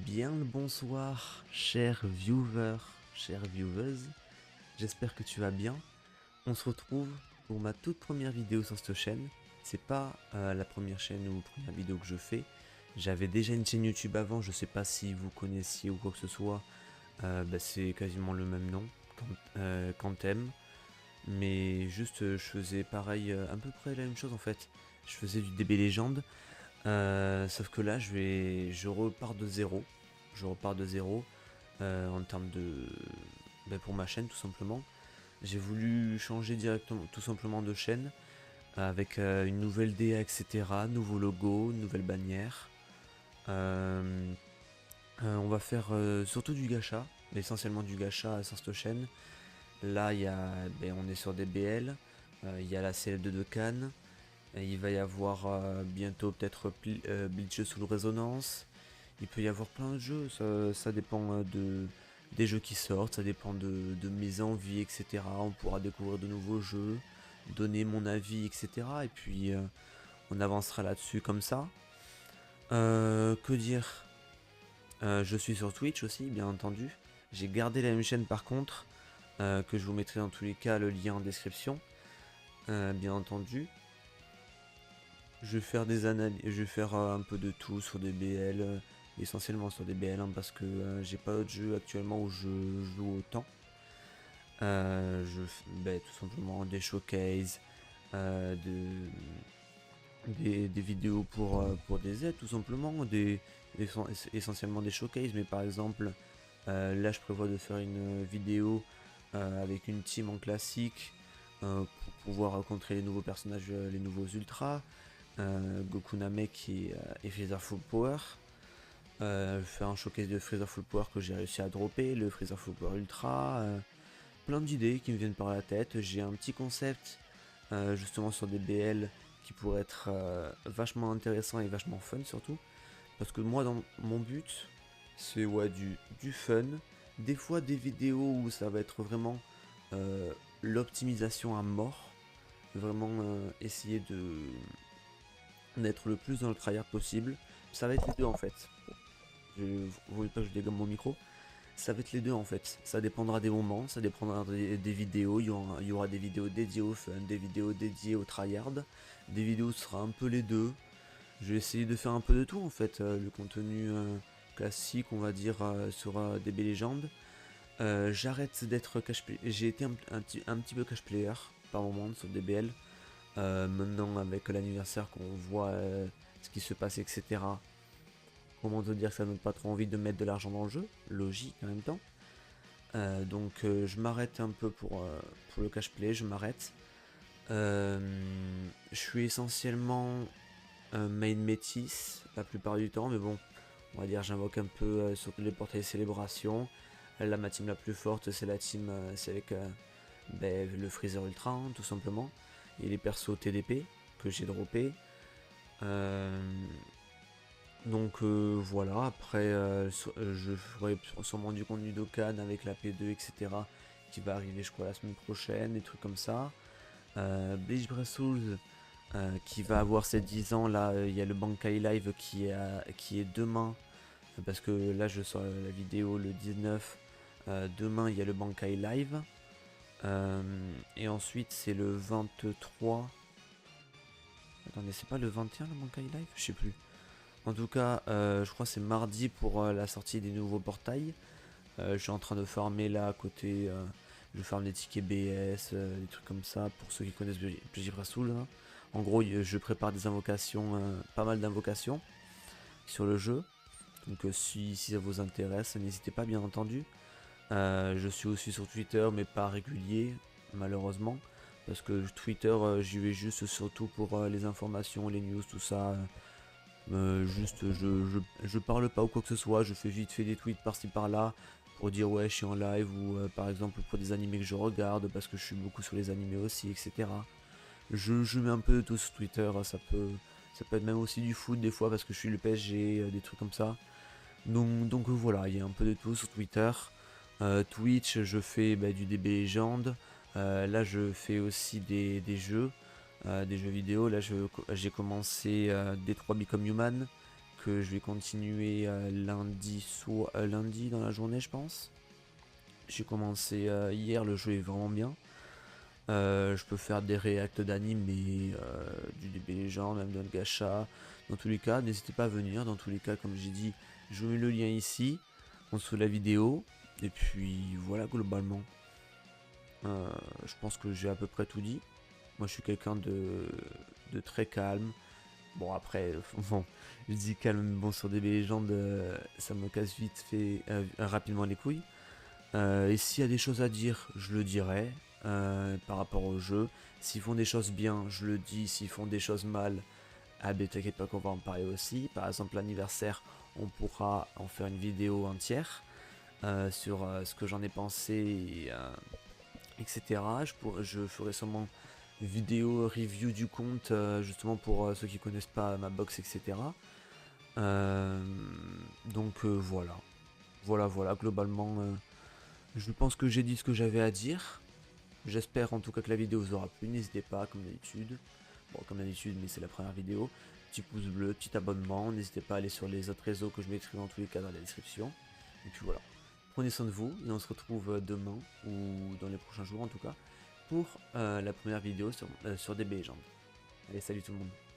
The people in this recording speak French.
Bien le bonsoir, chers viewers, chères viewers. J'espère que tu vas bien. On se retrouve pour ma toute première vidéo sur cette chaîne. C'est pas la première chaîne ou première vidéo que je fais. J'avais déjà une chaîne YouTube avant, je sais pas si vous connaissiez ou quoi que ce soit. C'est quasiment le même nom, Quantem. Mais juste, je faisais pareil, à peu près la même chose en fait. Je faisais du DB Legend. Sauf que là, je repars de zéro. Je repars de zéro en termes de, pour ma chaîne tout simplement. J'ai voulu changer directement, tout simplement de chaîne avec une nouvelle DA, etc. Nouveau logo, nouvelle bannière. On va faire surtout du gacha, mais essentiellement du gacha sur cette chaîne. Là, on est sur des BL. Il y a la CL2 de Cannes. Et il va y avoir bientôt peut-être Bleach sous résonance. Il peut y avoir plein de jeux, ça dépend des jeux qui sortent, ça dépend de mes envies, etc. On pourra découvrir de nouveaux jeux, donner mon avis, etc. Et puis on avancera là-dessus comme ça. Que dire Je suis sur Twitch aussi, bien entendu. J'ai gardé la même chaîne par contre, que je vous mettrai dans tous les cas le lien en description, bien entendu. Je vais faire des analyses, je vais faire un peu de tout sur des BL, essentiellement sur des BL, hein, parce que j'ai pas d'autres jeux actuellement où je joue autant. Tout simplement des showcases, des vidéos pour des aides, tout simplement, essentiellement des showcases, mais par exemple, là je prévois de faire une vidéo avec une team en classique pour pouvoir rencontrer les nouveaux personnages, les nouveaux ultras. Goku Namek et Freezer Full Power. Faire un showcase de Freezer Full Power que j'ai réussi à dropper, le Freezer Full Power Ultra. Plein d'idées qui me viennent par la tête. J'ai un petit concept justement sur des BL qui pourrait être vachement intéressant et vachement fun surtout. Parce que moi, dans mon but, c'est du fun. Des fois, des vidéos où ça va être vraiment l'optimisation à mort. Vraiment essayer d'être le plus dans le tryhard possible. Ça va être les deux en fait. Vous voulez pas que je dégomme mon micro? Ça va être les deux en fait. Ça dépendra des moments, ça dépendra des vidéos. Il y aura des vidéos dédiées au fun, des vidéos dédiées au tryhard. Des vidéos où ce sera un peu les deux. Je vais essayer de faire un peu de tout en fait. Le contenu classique, on va dire, sur DB Legend. J'arrête d'être cash player. J'ai été un petit peu cash player par moment sur DBL. Maintenant, avec l'anniversaire qu'on voit ce qui se passe, etc. Comment te dire que ça donne pas trop envie de mettre de l'argent dans le jeu, logique en même temps. Je m'arrête un peu pour le cash play, je m'arrête. Je suis essentiellement main métis la plupart du temps, mais bon, on va dire j'invoque un peu surtout les portails célébration. Là, ma team la plus forte, c'est la team, c'est avec le Freezer Ultra, hein, tout simplement. Et les persos TDP que j'ai droppé. Voilà, après je ferai sûrement du contenu d'Okan avec la P2, etc. qui va arriver je crois la semaine prochaine, des trucs comme ça. Bleach Breath Souls qui va avoir ses 10 ans, là il y a le Bankai Live qui est demain, parce que là je sors la vidéo le 19, demain il y a le Bankai Live. Et ensuite c'est le 23. Attendez, c'est pas le 21 le Bankai Live? Je sais plus. En tout cas, je crois que c'est mardi pour la sortie des nouveaux portails. Je suis en train de farmer là à côté. Je farme des tickets BS, des trucs comme ça pour ceux qui connaissent Bleach Breath Souls, hein. En gros, je prépare des invocations, pas mal d'invocations sur le jeu. Donc si ça vous intéresse, n'hésitez pas bien entendu. Je suis aussi sur Twitter, mais pas régulier, malheureusement. Parce que Twitter, j'y vais juste surtout pour les informations, les news, tout ça. Je parle pas ou quoi que ce soit, je fais vite fait des tweets par-ci par-là pour dire ouais je suis en live ou par exemple pour des animés que je regarde parce que je suis beaucoup sur les animés aussi, etc. Je mets un peu de tout sur Twitter, ça peut être même aussi du foot des fois parce que je suis le PSG, des trucs comme ça. Donc voilà, il y a un peu de tout sur Twitter. Twitch, je fais du DB Legend. Là je fais aussi des jeux vidéo. Là j'ai commencé D3 Become Human je vais continuer lundi dans la journée, je pense. J'ai commencé hier, le jeu est vraiment bien. Je peux faire des réacts d'anime, mais du DB Legend, même dans le gacha. Dans tous les cas, n'hésitez pas à venir. Dans tous les cas, comme j'ai dit, je vous mets le lien ici, en dessous de la vidéo. Et puis voilà, globalement. Je pense que j'ai à peu près tout dit. Moi, je suis quelqu'un de très calme. Bon, après, bon, je dis calme, mais bon, sur DB Legend, ça me casse vite fait rapidement les couilles. Et s'il y a des choses à dire, je le dirai par rapport au jeu. S'ils font des choses bien, je le dis. S'ils font des choses mal, ah ben t'inquiète pas qu'on va en parler aussi. Par exemple, l'anniversaire, on pourra en faire une vidéo entière sur ce que j'en ai pensé, etc. Je ferai sûrement une vidéo review du compte, justement pour ceux qui connaissent pas ma box, etc. Donc voilà. Voilà, globalement, je pense que j'ai dit ce que j'avais à dire. J'espère en tout cas que la vidéo vous aura plu. N'hésitez pas, comme d'habitude. Bon, comme d'habitude, mais c'est la première vidéo. Petit pouce bleu, petit abonnement. N'hésitez pas à aller sur les autres réseaux que je mettrai dans tous les cas dans la description. Et puis voilà. Prenez soin de vous et on se retrouve demain ou dans les prochains jours en tout cas pour la première vidéo sur DB Legend. Allez, salut tout le monde.